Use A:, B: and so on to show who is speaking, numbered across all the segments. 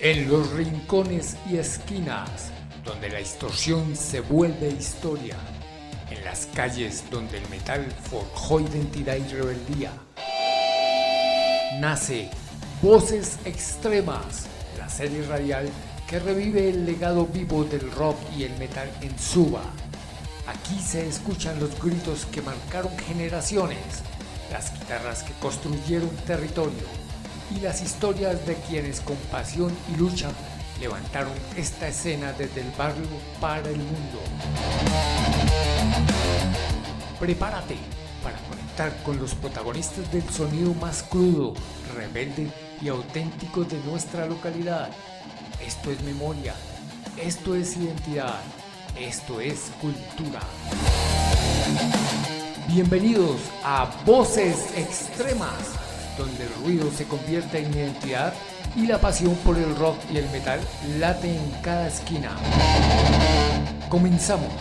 A: En los rincones y esquinas, donde la distorsión se vuelve historia. En las calles donde el metal forjó identidad y rebeldía. Nace Voces Extremas, la serie radial que revive el legado vivo del rock y el metal en Suba. Aquí se escuchan los gritos que marcaron generaciones, las guitarras que construyeron territorio y las historias de quienes con pasión y lucha levantaron esta escena desde el barrio para el mundo. Prepárate para conectar con los protagonistas del sonido más crudo, rebelde y auténtico de nuestra localidad. Esto es memoria, esto es identidad, esto es cultura. Bienvenidos a Voces Extremas, donde el ruido se convierte en identidad y la pasión por el rock y el metal late en cada esquina. Comenzamos.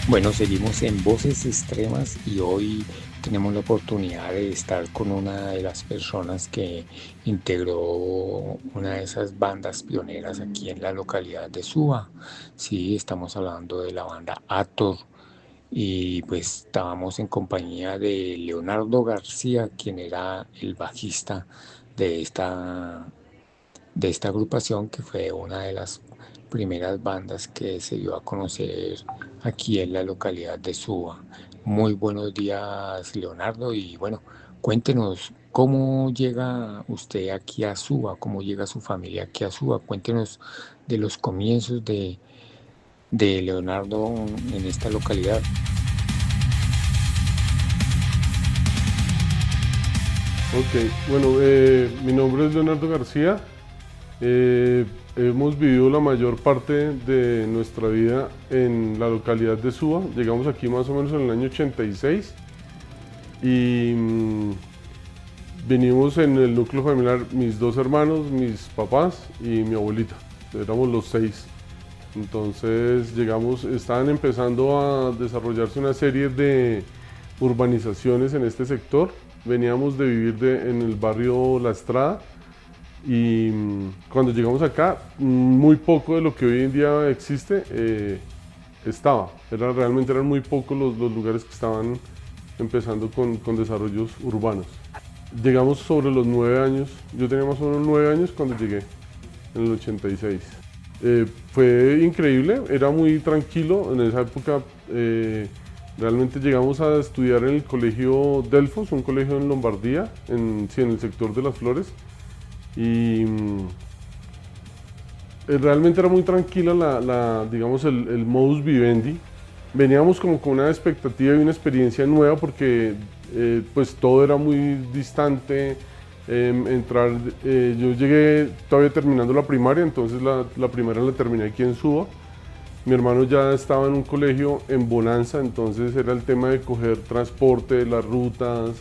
B: Bueno, seguimos en Voces Extremas y hoy tenemos la oportunidad de estar con una de las personas que integró una de esas bandas pioneras aquí en la localidad de Suba. Sí, estamos hablando de la banda Ator y pues estábamos en compañía de Leonardo García, quien era el bajista de esta agrupación, que fue una de las primeras bandas que se dio a conocer aquí en la localidad de Suba. Muy buenos días, Leonardo, y bueno, cuéntenos cómo llega usted aquí a Suba, cómo llega su familia aquí a Suba. Cuéntenos de los comienzos de Leonardo en esta localidad.
C: Ok, bueno, mi nombre es Leonardo García. Hemos vivido la mayor parte de nuestra vida en la localidad de Suba. Llegamos aquí más o menos en el año 86 y venimos en el núcleo familiar mis dos hermanos, mis papás y mi abuelita. Éramos los 6. Entonces llegamos, estaban empezando a desarrollarse una serie de urbanizaciones en este sector. Veníamos de vivir en el barrio La Estrada y cuando llegamos acá, muy poco de lo que hoy en día existe estaba. Realmente eran muy pocos los lugares que estaban empezando con desarrollos urbanos. Llegamos sobre los 9 años, yo tenía más o menos 9 años cuando llegué, en el 86. Fue increíble, era muy tranquilo en esa época. Realmente llegamos a estudiar en el colegio Delfos, un colegio en Lombardía, en el sector de Las Flores. Y realmente era muy tranquila digamos el modus vivendi. Veníamos como con una expectativa y una experiencia nueva porque pues todo era muy distante. Yo llegué todavía terminando la primaria, entonces la primaria la terminé aquí en Suba. Mi hermano ya estaba en un colegio en Bonanza, entonces era el tema de coger transporte, las rutas,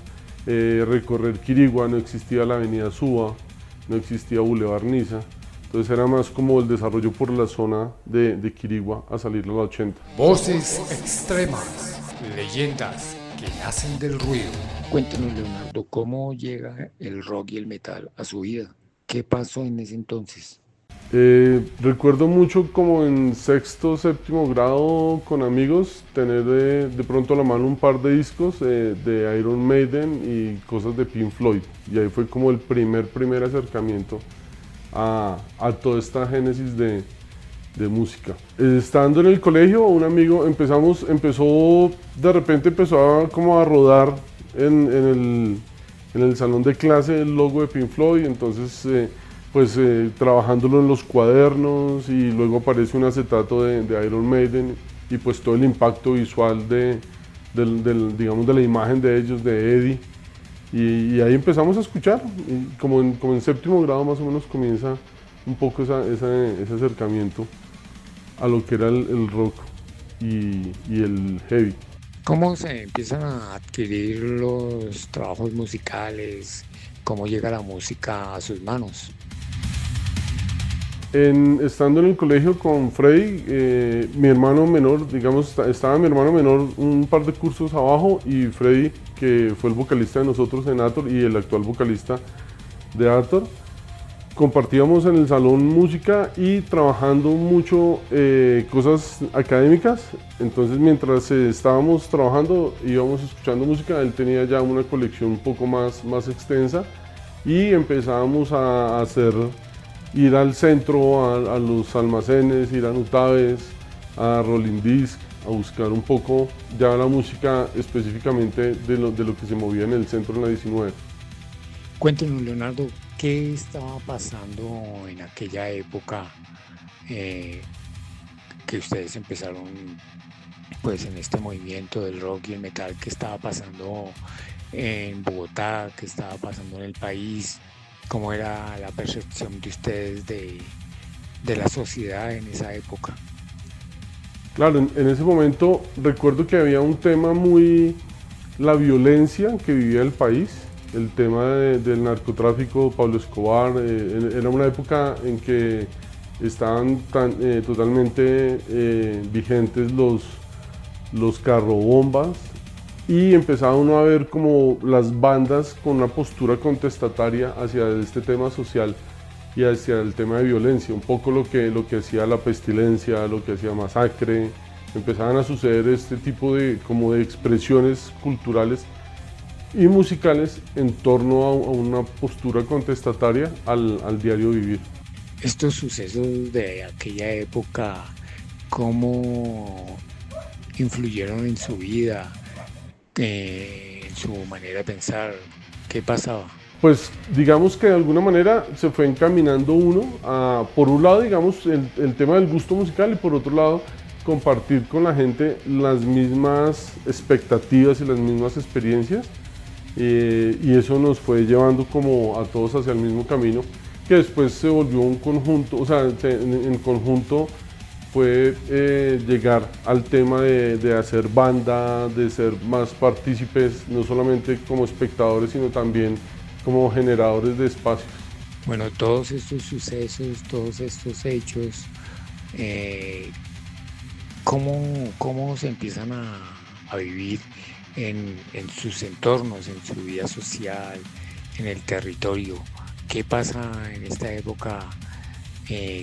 C: recorrer Quirigua. No existía la avenida Suba, no existía Boulevard Niza, entonces era más como el desarrollo por la zona de Quirigua a salir a la 80.
A: Voces Extremas, leyendas que nacen del ruido.
B: Cuéntenos, Leonardo, cómo llega el rock y el metal a su vida. ¿Qué pasó en ese entonces?
C: Recuerdo mucho como en sexto, séptimo grado con amigos tener de pronto a la mano un par de discos de Iron Maiden y cosas de Pink Floyd, y ahí fue como el primer acercamiento a toda esta génesis de música. Estando en el colegio, un amigo de repente empezó como a rodar en el salón de clase el logo de Pink Floyd. Entonces trabajándolo en los cuadernos, y luego aparece un acetato de Iron Maiden, y pues todo el impacto visual digamos, de la imagen de ellos, de Eddie, y ahí empezamos a escuchar, y como en séptimo grado más o menos comienza un poco ese acercamiento a lo que era el rock y el heavy.
B: ¿Cómo se empiezan a adquirir los trabajos musicales? ¿Cómo llega la música a sus manos?
C: Estando en el colegio con Freddy, mi hermano menor, digamos, estaba mi hermano menor un par de cursos abajo y Freddy, que fue el vocalista de nosotros en Hathor y el actual vocalista de Hathor, compartíamos en el salón música y trabajando mucho cosas académicas. Entonces mientras estábamos trabajando íbamos escuchando música. Él tenía ya una colección un poco más extensa y empezábamos a ir al centro, a los almacenes, ir a Nutaves, a Rolling Disc, a buscar un poco ya la música específicamente de lo que se movía en el centro en la 19.
B: Cuéntenos, Leonardo, ¿qué estaba pasando en aquella época que ustedes empezaron pues en este movimiento del rock y el metal? ¿Qué estaba pasando en Bogotá? ¿Qué estaba pasando en el país? ¿Cómo era la percepción de ustedes de la sociedad en esa época?
C: Claro, en ese momento recuerdo que había un tema la violencia que vivía el país, el tema del narcotráfico, Pablo Escobar. Era una época en que estaban totalmente vigentes los carrobombas y empezaba uno a ver como las bandas con una postura contestataria hacia este tema social y hacia el tema de violencia, un poco lo que hacía La Pestilencia, lo que hacía Masacre. Empezaban a suceder este tipo de expresiones culturales y musicales en torno a una postura contestataria al diario vivir.
B: Estos sucesos de aquella época, ¿cómo influyeron en su vida, en su manera de pensar? ¿Qué pasaba?
C: Pues digamos que de alguna manera se fue encaminando uno a, por un lado, digamos, el tema del gusto musical y por otro lado, compartir con la gente las mismas expectativas y las mismas experiencias. Y eso nos fue llevando como a todos hacia el mismo camino, que después se volvió un conjunto, o sea, en conjunto fue llegar al tema de hacer banda, de ser más partícipes, no solamente como espectadores, sino también como generadores de espacios.
B: Bueno, todos estos sucesos, todos estos hechos, ¿cómo se empiezan a vivir en sus entornos, en su vida social, en el territorio? ¿Qué pasa en esta época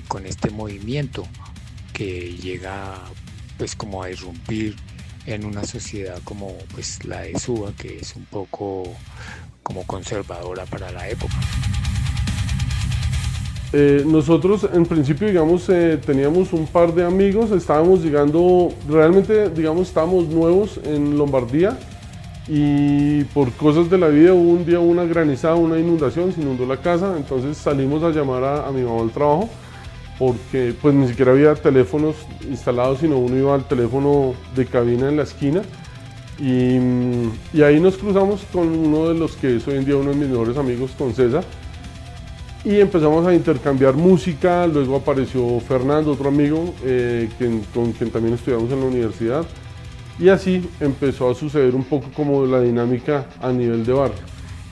B: con este movimiento que llega pues como a irrumpir en una sociedad como pues la de Suba, que es un poco como conservadora para la época?
C: Nosotros en principio, digamos, teníamos un par de amigos, estábamos llegando, realmente, digamos, estábamos nuevos en Lombardía y por cosas de la vida hubo un día una granizada, una inundación, se inundó la casa, entonces salimos a llamar a mi mamá al trabajo porque pues ni siquiera había teléfonos instalados, sino uno iba al teléfono de cabina en la esquina y ahí nos cruzamos con uno de los que es hoy en día uno de mis mejores amigos, con César. Y empezamos a intercambiar música, luego apareció Fernando, otro amigo con quien también estudiamos en la universidad. Y así empezó a suceder un poco como la dinámica a nivel de barrio.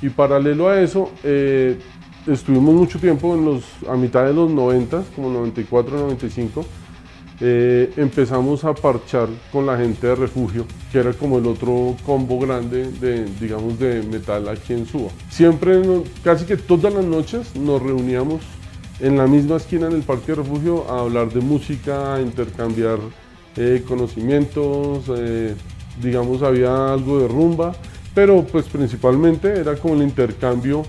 C: Y paralelo a eso, estuvimos mucho tiempo a mitad de los 90, como 94, 95, empezamos a parchar con la gente de Refugio, que era como el otro combo grande de metal aquí en Suba. Siempre, casi que todas las noches nos reuníamos en la misma esquina en el Parque de Refugio a hablar de música, a intercambiar conocimientos, digamos había algo de rumba, pero pues principalmente era como el intercambio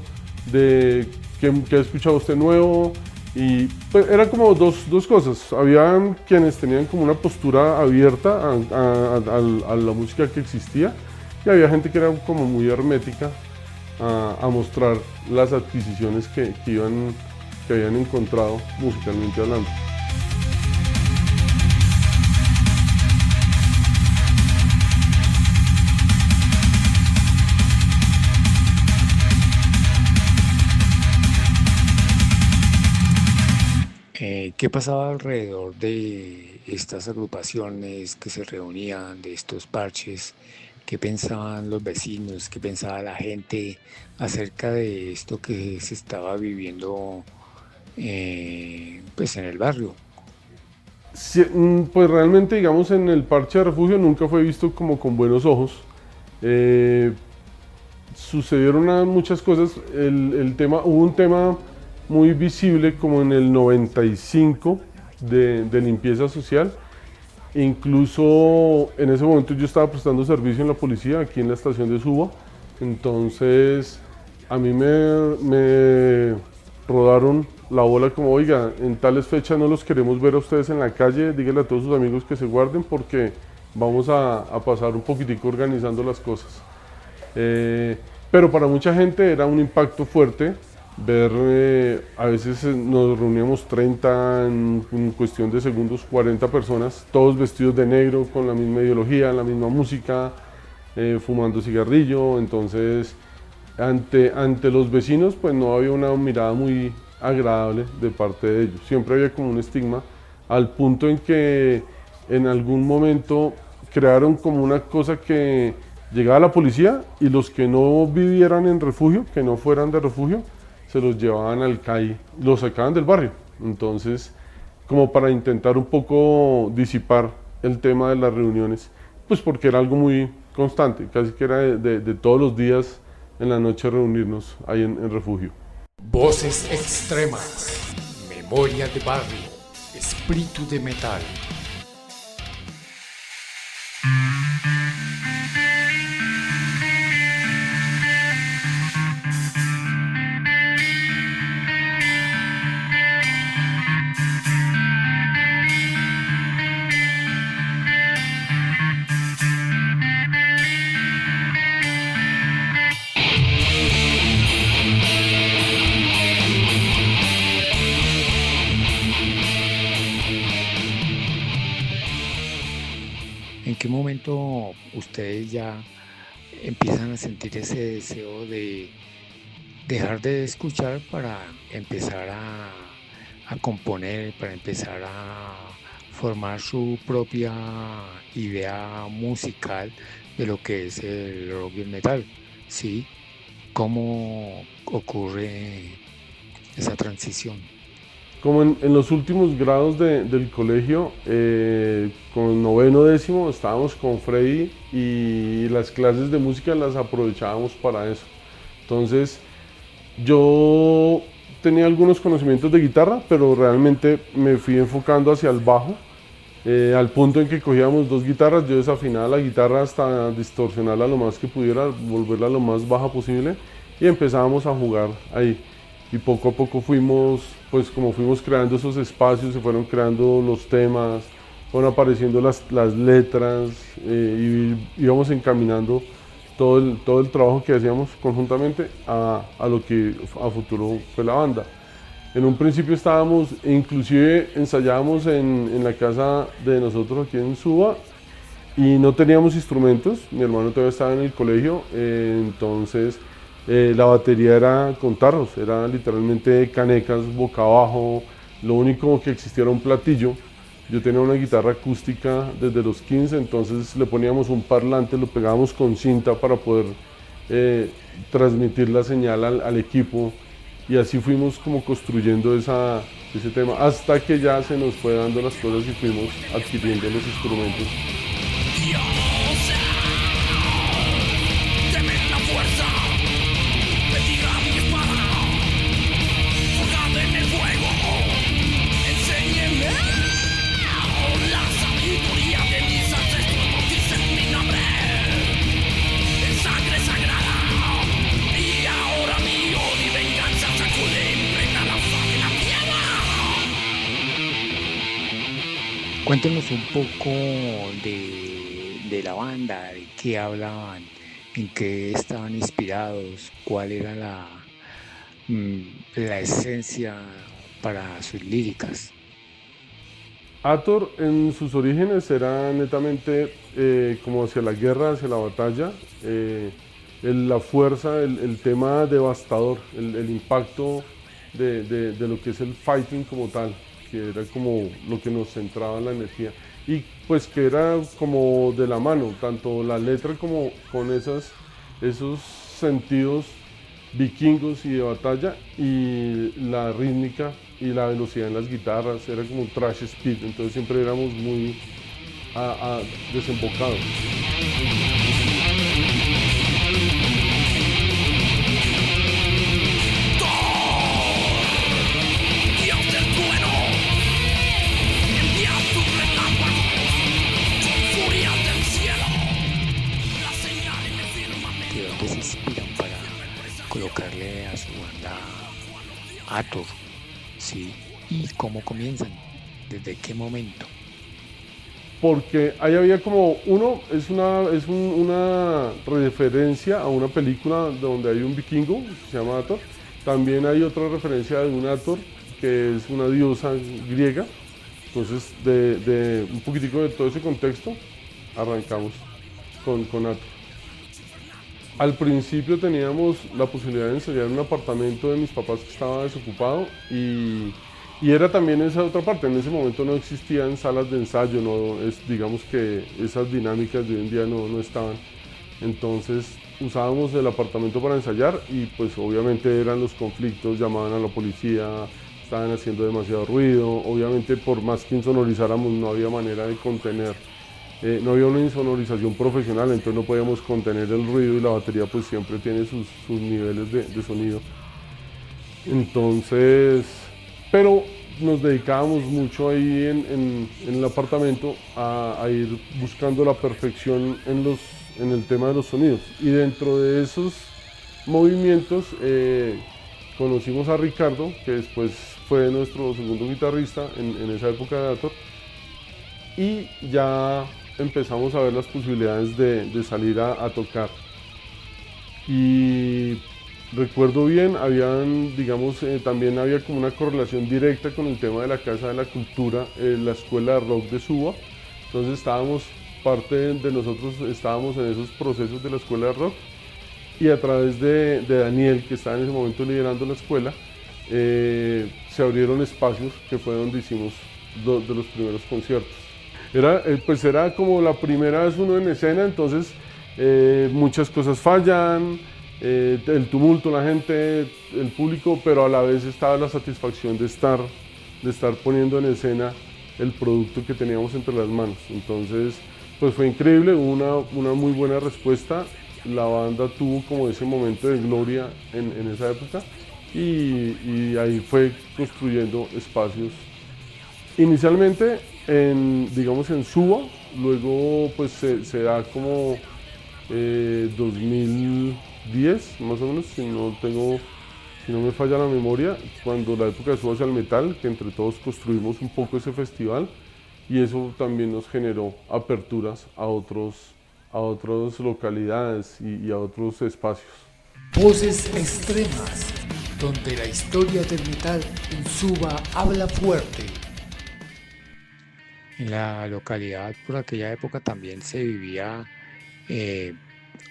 C: de qué ha escuchado usted nuevo. Y pues, era como dos cosas. Había quienes tenían como una postura abierta a la música que existía y había gente que era como muy hermética a mostrar las adquisiciones que habían encontrado musicalmente hablando.
B: ¿Qué pasaba alrededor de estas agrupaciones que se reunían, de estos parches? ¿Qué pensaban los vecinos? ¿Qué pensaba la gente acerca de esto que se estaba viviendo pues en el barrio?
C: Sí, pues realmente, digamos, en el parche de refugio nunca fue visto como con buenos ojos. Eh, Sucedieron muchas cosas. Hubo un tema muy visible como en el 95 de limpieza social. Incluso en ese momento yo estaba prestando servicio en la policía aquí en la estación de Suba. Entonces a mí me rodaron la bola como, oiga, en tales fechas no los queremos ver a ustedes en la calle, díganle a todos sus amigos que se guarden porque vamos a pasar un poquitico organizando las cosas. Pero para mucha gente era un impacto fuerte ver, a veces nos reuníamos 30 en cuestión de segundos, 40 personas, todos vestidos de negro, con la misma ideología, la misma música, fumando cigarrillo. Entonces ante los vecinos pues no había una mirada muy agradable de parte de ellos, siempre había como un estigma, al punto en que en algún momento crearon como una cosa que llegaba la policía y los que no vivieran en refugio, que no fueran de refugio, se los llevaban al CAI, los sacaban del barrio. Entonces, como para intentar un poco disipar el tema de las reuniones, pues porque era algo muy constante, casi que era de todos los días en la noche reunirnos ahí en refugio.
A: Voces extremas, memoria de barrio, espíritu de metal.
B: ¿En qué momento ustedes ya empiezan a sentir ese deseo de dejar de escuchar para empezar a componer, para empezar a formar su propia idea musical de lo que es el rock y el metal? ¿Sí? ¿Cómo ocurre esa transición?
C: Como en los últimos grados del colegio, con noveno, décimo, estábamos con Freddy y las clases de música las aprovechábamos para eso. Entonces, yo tenía algunos conocimientos de guitarra, pero realmente me fui enfocando hacia el bajo, al punto en que cogíamos dos guitarras, yo desafinaba la guitarra hasta distorsionarla lo más que pudiera, volverla lo más baja posible y empezábamos a jugar ahí. Y poco a poco fuimos, pues como fuimos creando esos espacios, se fueron creando los temas, fueron apareciendo las letras, y íbamos encaminando todo el trabajo que hacíamos conjuntamente a lo que a futuro fue la banda. En un principio estábamos, inclusive ensayábamos en la casa de nosotros aquí en Suba y no teníamos instrumentos, mi hermano todavía estaba en el colegio, entonces la batería era con tarros, era literalmente canecas boca abajo, lo único que existía era un platillo. Yo tenía una guitarra acústica desde los 15, entonces le poníamos un parlante, lo pegábamos con cinta para poder transmitir la señal al equipo y así fuimos como construyendo ese tema hasta que ya se nos fue dando las cosas y fuimos adquiriendo los instrumentos.
B: Cuéntenos un poco de la banda, de qué hablaban, en qué estaban inspirados, cuál era la esencia para sus líricas.
C: Hathor en sus orígenes era netamente como hacia la guerra, hacia la batalla, la fuerza, el tema devastador, el impacto de lo que es el fighting como tal. que era como lo que nos centraba en la energía. Y pues que era como de la mano, tanto la letra como con esos sentidos vikingos y de batalla, y la rítmica y la velocidad en las guitarras, era como un thrash speed, entonces siempre éramos muy desembocados.
B: ¿De dónde se inspiran para colocarle a su banda Hathor? ¿Sí? ¿Y cómo comienzan? ¿Desde qué momento?
C: Porque ahí había como una referencia a una película donde hay un vikingo que se llama Hathor. También hay otra referencia de un Hathor que es una diosa griega. Entonces de un poquitico de todo ese contexto arrancamos con Hathor. Al principio teníamos la posibilidad de ensayar en un apartamento de mis papás que estaba desocupado, y era también esa otra parte. En ese momento no existían salas de ensayo, digamos que esas dinámicas de hoy en día no estaban. Entonces usábamos el apartamento para ensayar, y pues obviamente eran los conflictos, llamaban a la policía, estaban haciendo demasiado ruido. Obviamente por más que insonorizáramos no había manera de contener. No había una insonorización profesional, entonces no podíamos contener el ruido, y la batería pues siempre tiene sus niveles de sonido. Entonces, pero nos dedicábamos mucho ahí en el apartamento a ir buscando la perfección en el tema de los sonidos. Y dentro de esos movimientos conocimos a Ricardo, que después fue nuestro segundo guitarrista en esa época de Hathor, y ya empezamos a ver las posibilidades de salir a tocar. Y recuerdo bien, también había como una correlación directa con el tema de la Casa de la Cultura, la Escuela de Rock de Suba. Entonces parte de nosotros estábamos en esos procesos de la Escuela de Rock, y a través de Daniel, que estaba en ese momento liderando la escuela, se abrieron espacios que fue donde hicimos de los primeros conciertos. Era como la primera vez uno en escena, entonces muchas cosas fallan, el tumulto, la gente, el público, pero a la vez estaba la satisfacción de estar poniendo en escena el producto que teníamos entre las manos. Entonces pues fue increíble, hubo una muy buena respuesta. La banda tuvo como ese momento de gloria en esa época, y ahí fue construyendo espacios. Inicialmente en Suba, luego pues se da como 2010 más o menos, si no me falla la memoria, cuando la época de Suba hacia el metal, que entre todos construimos un poco ese festival, y eso también nos generó aperturas a otras localidades y a otros espacios.
A: Voces extremas, donde la historia del metal en Suba habla fuerte.
B: En la localidad por aquella época también se vivía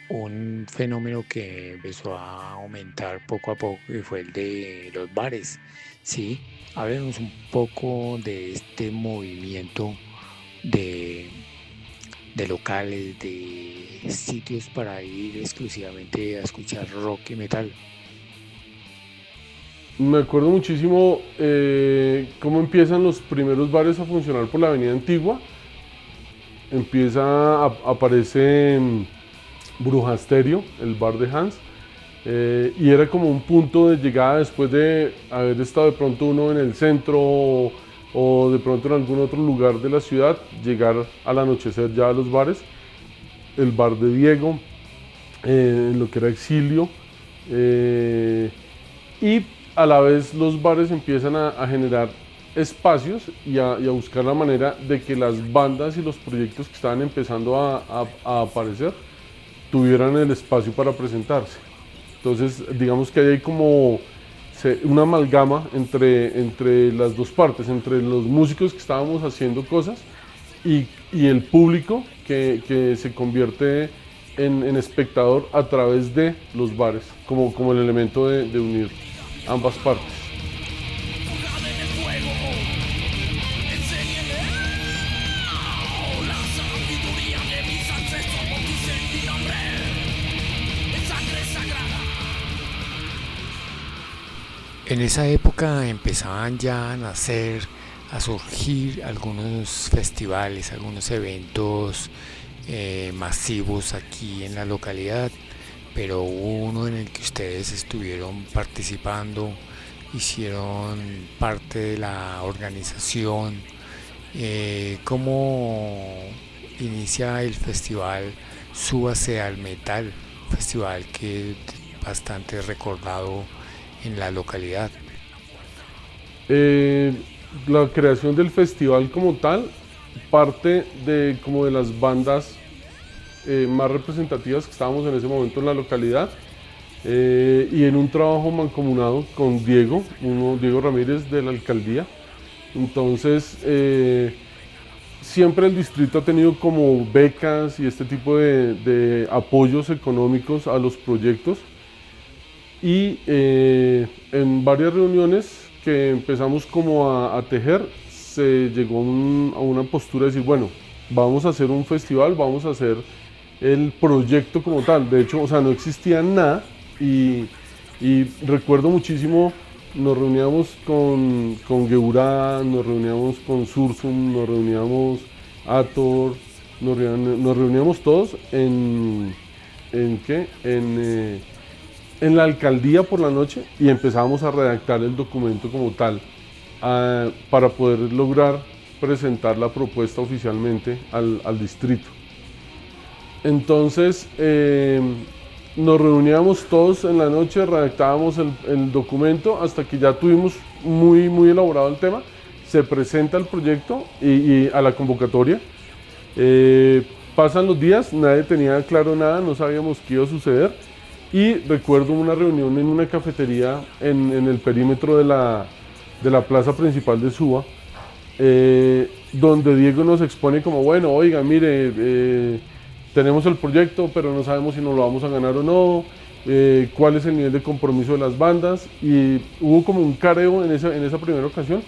B: un fenómeno que empezó a aumentar poco a poco, y fue el de los bares. Sí, háblenos un poco de este movimiento de locales, de sitios para ir exclusivamente a escuchar rock y metal.
C: Me acuerdo muchísimo cómo empiezan los primeros bares a funcionar por la avenida Antigua. Aparece Brujasterio, el bar de Hans, y era como un punto de llegada después de haber estado de pronto uno en el centro o de pronto en algún otro lugar de la ciudad, llegar al anochecer ya a los bares. El bar de Diego, lo que era Exilio, y a la vez los bares empiezan a generar espacios y a buscar la manera de que las bandas y los proyectos que estaban empezando a aparecer tuvieran el espacio para presentarse. Entonces digamos que hay como una amalgama entre las dos partes, entre los músicos que estábamos haciendo cosas y el público que se convierte en espectador a través de los bares, como el elemento de unir ambas partes.
A: En esa época empezaban ya a nacer, a surgir algunos festivales, algunos eventos masivos aquí en la localidad, pero hubo uno en el que ustedes estuvieron participando, hicieron parte de la organización. ¿Cómo inicia el festival Súbase al Metal? Festival que es bastante recordado en la localidad.
C: Eh, la creación del festival como tal parte de como de las bandas más representativas que estábamos en ese momento en la localidad, y en un trabajo mancomunado con Diego Ramírez de la alcaldía. Entonces, siempre el distrito ha tenido como becas y este tipo de apoyos económicos a los proyectos, y en varias reuniones que empezamos como a tejer, se llegó a una postura de decir, bueno, vamos a hacer un festival, vamos a hacer el proyecto como tal. De hecho, o sea, no existía nada, y recuerdo muchísimo, nos reuníamos con Geurá, nos reuníamos con Sursum, nos reuníamos Ator, nos reuníamos todos ¿en qué? En la alcaldía por la noche, y empezábamos a redactar el documento como tal, para poder lograr presentar la propuesta oficialmente al distrito. Entonces, nos reuníamos todos en la noche, redactábamos el documento hasta que ya tuvimos muy elaborado el tema. Se presenta el proyecto y a la convocatoria. Pasan los días, nadie tenía claro nada, no sabíamos qué iba a suceder, y recuerdo una reunión en una cafetería en el perímetro de la plaza principal de Suba, donde Diego nos expone como, bueno, oiga, mire, tenemos el proyecto, pero no sabemos si nos lo vamos a ganar o no, cuál es el nivel de compromiso de las bandas, y hubo como un careo en esa primera ocasión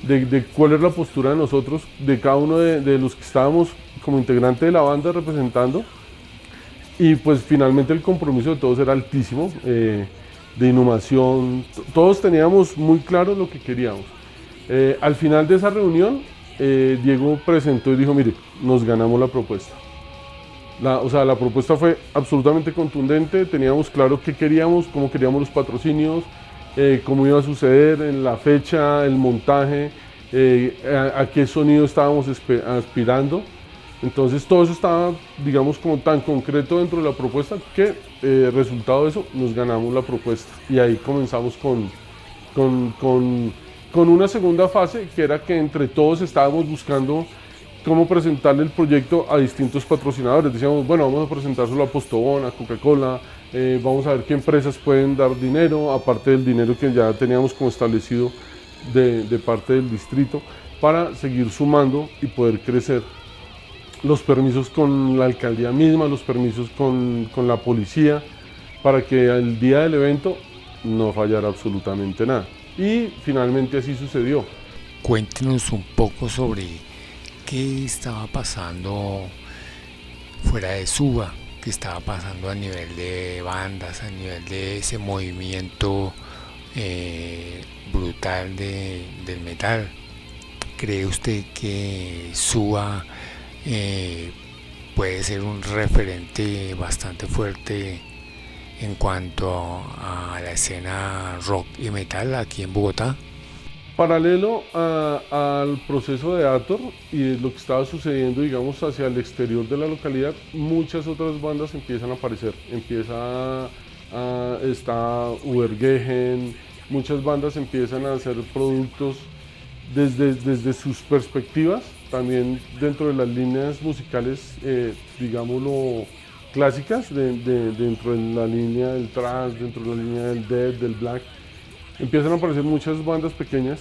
C: de cuál es la postura de nosotros, de cada uno de los que estábamos como integrante de la banda representando, y pues finalmente el compromiso de todos era altísimo, de inhumación, todos teníamos muy claro lo que queríamos. Al final de esa reunión, Diego presentó y dijo, mire, nos ganamos la propuesta. O sea, la propuesta fue absolutamente contundente, teníamos claro qué queríamos, cómo queríamos los patrocinios, cómo iba a suceder, en la fecha, el montaje, a qué sonido estábamos aspirando. Entonces todo eso estaba, digamos, como tan concreto dentro de la propuesta que, resultado de eso, nos ganamos la propuesta. Y ahí comenzamos con una segunda fase, que era que entre todos estábamos buscando cómo presentarle el proyecto a distintos patrocinadores. Decíamos, bueno, vamos a presentárselo a Postobón, a Coca-Cola, vamos a ver qué empresas pueden dar dinero, aparte del dinero que ya teníamos como establecido de parte del distrito, para seguir sumando y poder crecer. Los permisos con la alcaldía misma, los permisos con la policía, para que al día del evento no fallara absolutamente nada. Y finalmente así sucedió.
A: Cuéntenos un poco sobre qué estaba pasando fuera de Suba, qué estaba pasando a nivel de bandas, a nivel de ese movimiento brutal del metal. ¿Cree usted que Suba puede ser un referente bastante fuerte en cuanto a la escena rock y metal aquí en Bogotá?
C: Paralelo al proceso de Ator y lo que estaba sucediendo, digamos, hacia el exterior de la localidad, muchas otras bandas empiezan a aparecer. Está Ubergehen, muchas bandas empiezan a hacer productos desde sus perspectivas, también dentro de las líneas musicales, digámoslo, clásicas, dentro de la línea del thrash, dentro de la línea del death, del black. Empiezan a aparecer muchas bandas pequeñas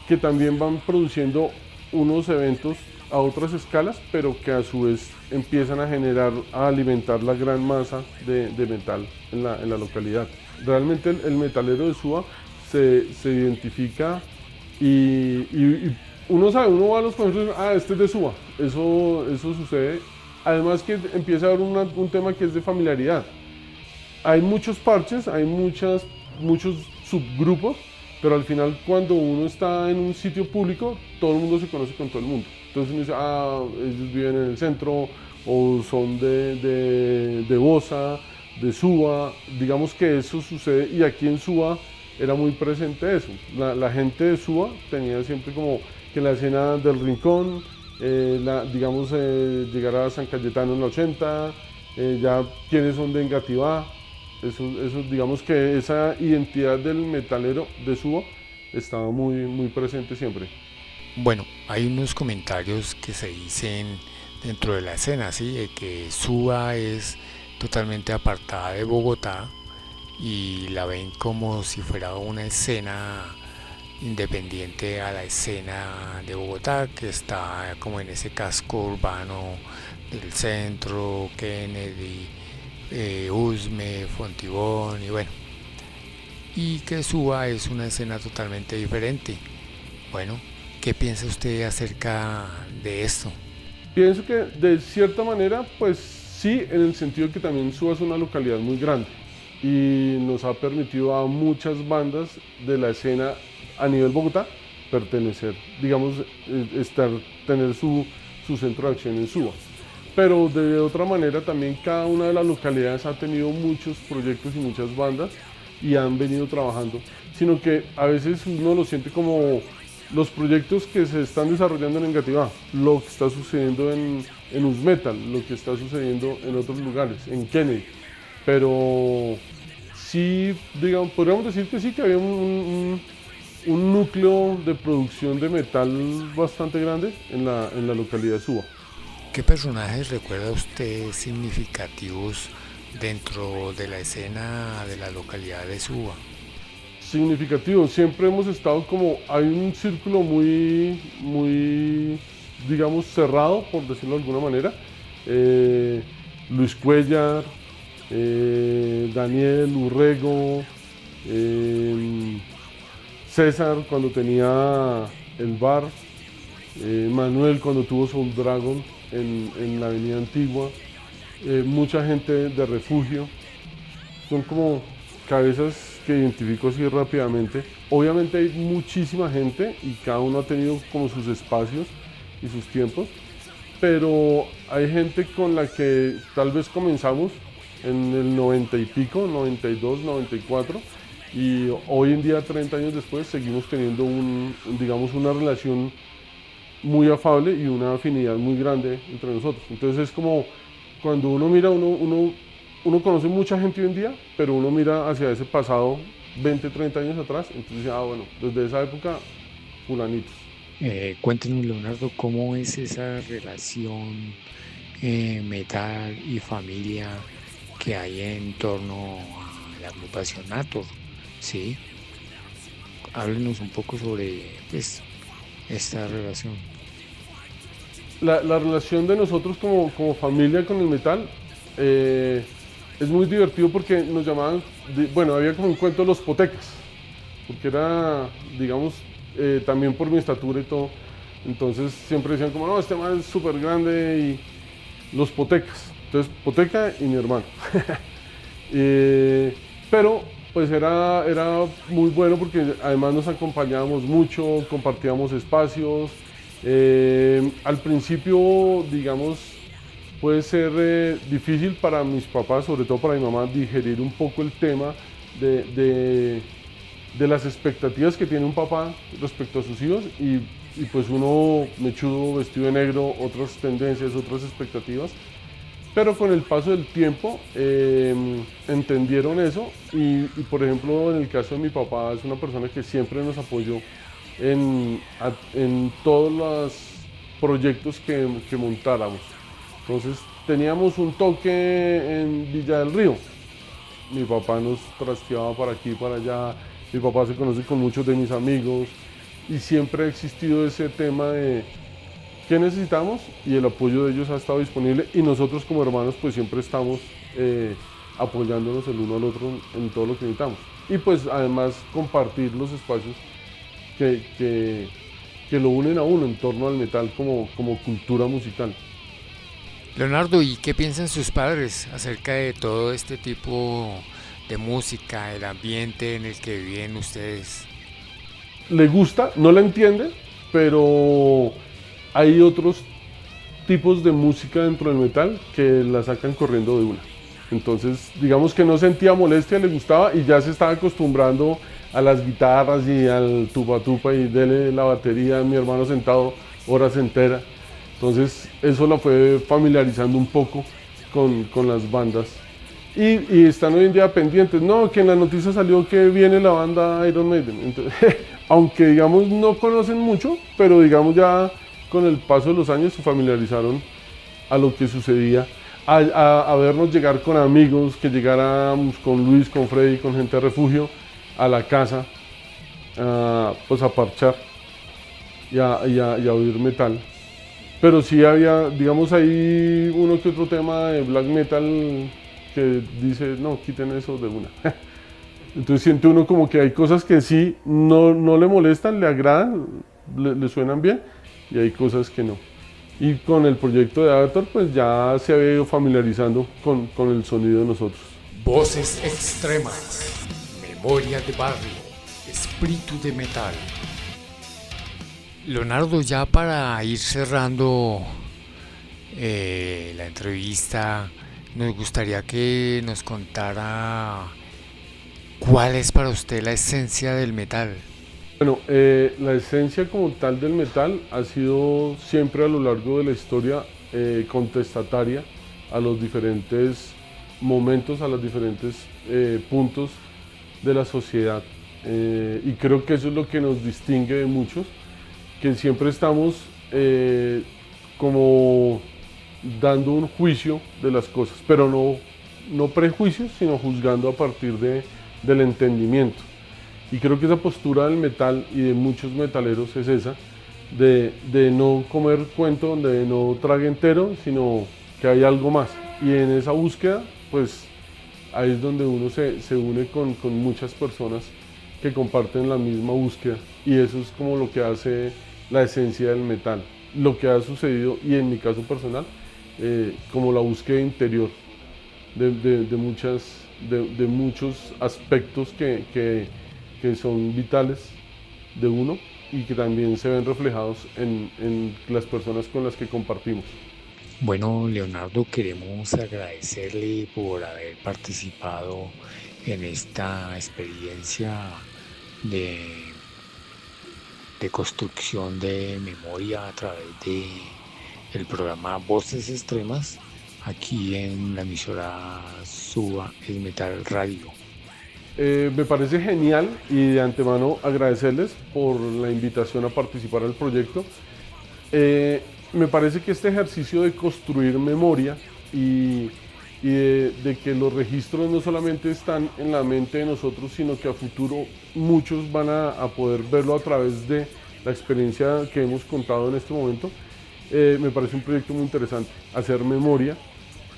C: que también van produciendo unos eventos a otras escalas, pero que a su vez empiezan a alimentar la gran masa de metal en la localidad. Realmente el metalero de Suba se identifica y uno sabe, uno va a los conciertos y dice, este es de Suba, eso sucede. Además que empieza a haber un tema que es de familiaridad. Hay muchos parches, hay muchos subgrupos, pero al final cuando uno está en un sitio público, todo el mundo se conoce con todo el mundo. Entonces uno dice, ellos viven en el centro, o son de Bosa, de Suba, digamos que eso sucede, y aquí en Suba era muy presente eso. La gente de Suba tenía siempre como que la escena del Rincón, digamos, llegar a San Cayetano en la 80, ya quienes son de Engativá, eso, digamos que esa identidad del metalero de Suba estaba muy presente siempre.
B: Bueno, hay unos comentarios que se dicen dentro de la escena, ¿sí? De que Suba es totalmente apartada de Bogotá y la ven como si fuera una escena independiente a la escena de Bogotá, que está como en ese casco urbano del centro, Kennedy, Usme, Fontibón y bueno, y que Suba es una escena totalmente diferente. Bueno, ¿qué piensa usted acerca de esto?
C: Pienso que de cierta manera, pues sí, en el sentido que también Suba es una localidad muy grande y nos ha permitido a muchas bandas de la escena a nivel Bogotá pertenecer, digamos, tener su centro de acción en Suba. Pero de otra manera también cada una de las localidades ha tenido muchos proyectos y muchas bandas y han venido trabajando, sino que a veces uno lo siente como los proyectos que se están desarrollando en Engativá, lo que está sucediendo en Usmetal, lo que está sucediendo en otros lugares, en Kennedy, pero sí, digamos, podríamos decir que sí, que había un núcleo de producción de metal bastante grande en la localidad de Suba.
B: ¿Qué personajes recuerda usted significativos dentro de la escena de la localidad de Suba?
C: Significativo, siempre hemos estado como, hay un círculo muy, digamos, cerrado, por decirlo de alguna manera. Luis Cuellar, Daniel Urrego, César cuando tenía el bar, Manuel cuando tuvo Soul Dragon en la avenida Antigua, mucha gente de Refugio, son como cabezas que identifico así rápidamente. Obviamente hay muchísima gente y cada uno ha tenido como sus espacios y sus tiempos, pero hay gente con la que tal vez comenzamos en el 90 y pico, 92, 94, y hoy en día, 30 años después, seguimos teniendo digamos, una relación muy afable y una afinidad muy grande entre nosotros. Entonces es como cuando uno mira, uno conoce mucha gente hoy en día, pero uno mira hacia ese pasado 20, 30 años atrás, entonces dice, bueno, desde esa época, fulanitos.
B: Cuéntenos, Leonardo, ¿cómo es esa relación metal y familia que hay en torno a la agrupación Nator? ¿Sí? Háblenos un poco sobre pues, esta relación.
C: La relación de nosotros como familia con el metal es muy divertido porque nos llamaban, bueno, había como un cuento de los potecas, porque era, digamos, también por mi estatura y todo, entonces siempre decían como, no, este man es súper grande y los potecas, entonces Poteca y mi hermano. Pero pues era muy bueno porque además nos acompañábamos mucho, compartíamos espacios. Al principio, digamos, puede ser difícil para mis papás, sobre todo para mi mamá, digerir un poco el tema de las expectativas que tiene un papá respecto a sus hijos y pues uno mechudo, vestido de negro, otras tendencias, otras expectativas. Pero con el paso del tiempo entendieron eso y por ejemplo en el caso de mi papá es una persona que siempre nos apoyó en todos los proyectos que montáramos. Entonces teníamos un toque en Villa del Río. Mi papá nos trasteaba para aquí y para allá. Mi papá se conoce con muchos de mis amigos y siempre ha existido ese tema de qué necesitamos y el apoyo de ellos ha estado disponible y nosotros como hermanos pues siempre estamos apoyándonos el uno al otro en todo lo que necesitamos. Y pues además compartir los espacios que lo unen a uno en torno al metal como cultura musical.
B: Leonardo, ¿y qué piensan sus padres acerca de todo este tipo de música, el ambiente en el que viven ustedes?
C: le gusta, no la entiende, pero hay otros tipos de música dentro del metal que la sacan corriendo de una. Entonces, digamos que no sentía molestia, le gustaba y ya se estaba acostumbrando a las guitarras y al tupa tupa y dele la batería, mi hermano sentado horas enteras. Entonces, eso la fue familiarizando un poco con las bandas. Y están hoy en día pendientes, no, que en la noticia salió que viene la banda Iron Maiden. Entonces, aunque digamos no conocen mucho, pero digamos ya con el paso de los años se familiarizaron a lo que sucedía, a vernos llegar con amigos, que llegáramos con Luis, con Freddy, con gente de refugio a la casa, pues a parchar y a oír metal. Pero sí había, digamos, ahí uno que otro tema de black metal que dice, no, quiten eso de una. Entonces siente uno como que hay cosas que sí no le molestan, le agradan, le suenan bien, y hay cosas que no. Y con el proyecto de Avatar, pues ya se había ido familiarizando con el sonido de nosotros.
A: Voces extremas, memoria de barrio, espíritu de metal. Leonardo, ya para ir cerrando la entrevista, nos gustaría que nos contara cuál es para usted la esencia del metal.
C: Bueno, la esencia como tal del metal ha sido siempre a lo largo de la historia contestataria a los diferentes momentos, a los diferentes puntos de la sociedad. Y creo que eso es lo que nos distingue de muchos, que siempre estamos como dando un juicio de las cosas, pero no prejuicios, sino juzgando a partir del entendimiento. Y creo que esa postura del metal y de muchos metaleros es esa, de no comer cuento, de no trague entero, sino que hay algo más. Y en esa búsqueda, pues ahí es donde uno se une con muchas personas que comparten la misma búsqueda. Y eso es como lo que hace la esencia del metal. Lo que ha sucedido, y en mi caso personal, como la búsqueda interior de muchos aspectos que son vitales de uno y que también se ven reflejados en las personas con las que compartimos.
B: Bueno, Leonardo, queremos agradecerle por haber participado en esta experiencia de construcción de memoria a través del programa Voces Extremas, aquí en la emisora Suba el Metal Radio.
C: Me parece genial y de antemano agradecerles por la invitación a participar del proyecto. Me parece que este ejercicio de construir memoria y de que los registros no solamente están en la mente de nosotros, sino que a futuro muchos van a poder verlo a través de la experiencia que hemos contado en este momento, me parece un proyecto muy interesante, hacer memoria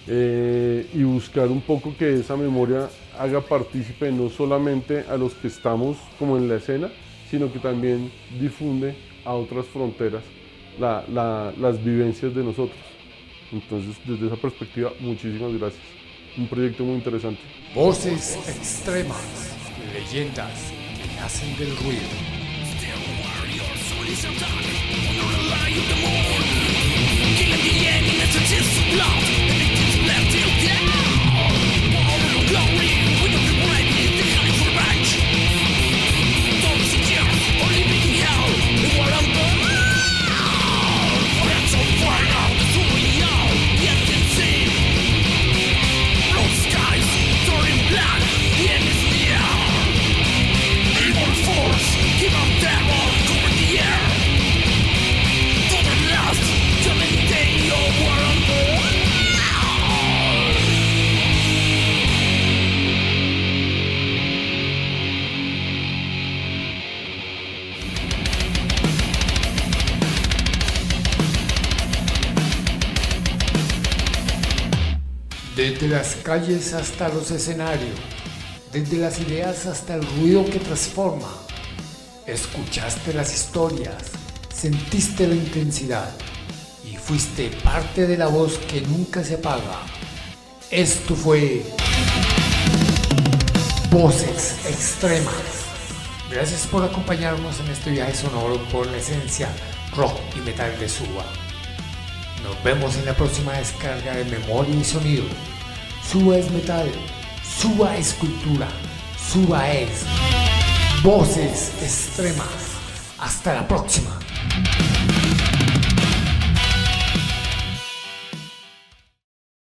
C: y buscar un poco que esa memoria haga partícipe no solamente a los que estamos como en la escena, sino que también difunde a otras fronteras las vivencias de nosotros. Entonces, desde esa perspectiva, muchísimas gracias. Un proyecto muy interesante.
A: Voces extremas, leyendas que nacen del ruido. Desde las calles hasta los escenarios, desde las ideas hasta el ruido que transforma, escuchaste las historias, sentiste la intensidad y fuiste parte de la voz que nunca se apaga. Esto fue Voces Extremas. Gracias por acompañarnos en este viaje sonoro por la esencia rock y metal de Suba. Nos vemos en la próxima descarga de Memoria y Sonido. Suba es metal, Suba es cultura, Suba es voces extremas. Hasta la próxima.